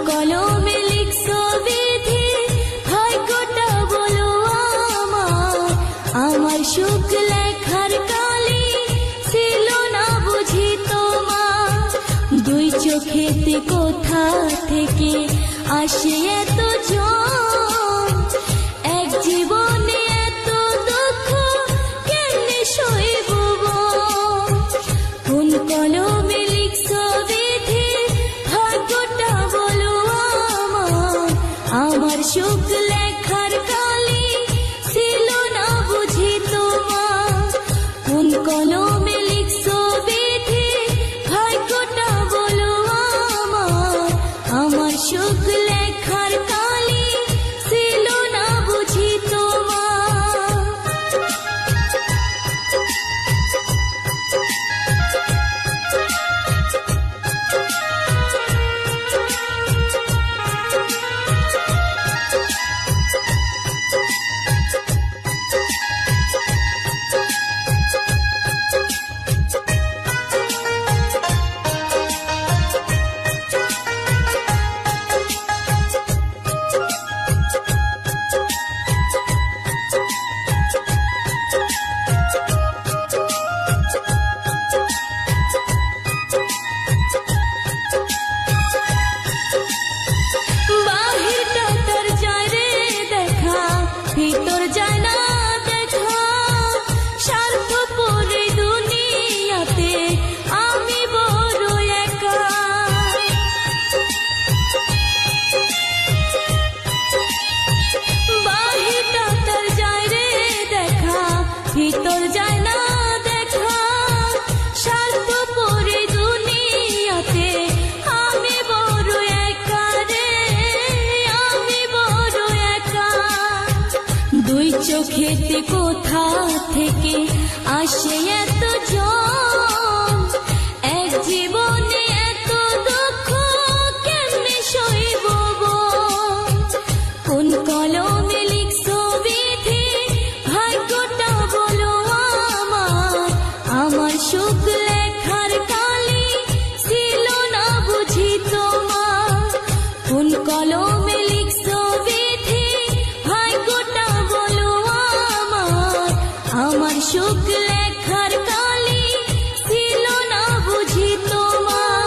কলমে লিখছো বিধি, ভাগ্যটা বলো আমার সুখ লেখার কালি ছিল না বুঝি তোমার। দুই চোখেতে কোথা থেকে আসে এত জন, এক জীবনে এত দুঃখ কেমনে সইব। কোন কলমে লিখছো বিধি, ভাগ্যটা বলো আমার সুখ লেখার কালি ছিল না বুঝি তোমার। কোন কলমে লিখছো বিধি, ভাগ্যটা বলো আমার সুখ লেখার কালি ছিল না বুঝি তোমার। বাহিরটা তোর যায় রে দেখা, ভিতর যায় না দেখা। স্বার্থপর এই দুনিয়াতে আমি বড় একা। বাহিরটা তোর যায় রে দেখা, ভিতর যায় না দেখা। স্বার্থপর এই দুনিয়াতে আমি বড় একা রে, আমি বড় একা। দুই চোখেতে কোথা থেকে আসে এত জন, এক জীবনে এত দুঃখ কেমনে সইব। কোন কলমে লিখছো বিধি, ভাগ্যটা বলো আমার সুখ লেখার কালি ছিল না বুঝি তোমার। কোন কলমে লিখছো বিধি, ভাগ্যটা বলো আমার সুখ লেখার কালি ছিল না বুঝি তোমার।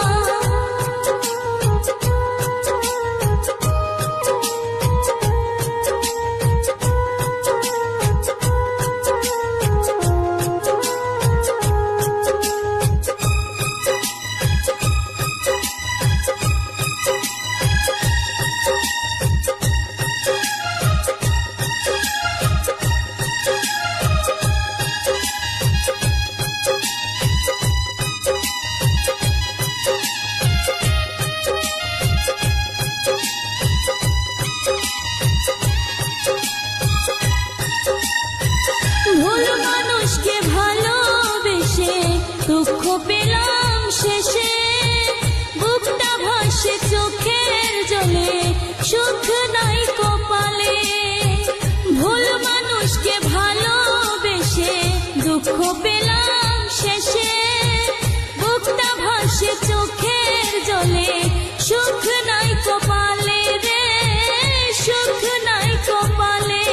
ভুল মানুষকে ভালোবেসে দুঃখ পেলাম শেষে, বুকটা ভাসে চোখের জলে সুখ নাই কপালে। ভুল মানুষকে ভালোবেসে দুঃখ পেলাম শেষে, বুকটা ভাসে চোখের জলে সুখ নাই কপালে রে, সুখ নাই কপালে।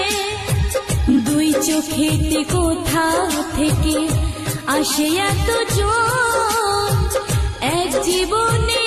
দুই চোখেতে কোথা থেকে আসে এত জন, এক জীবনে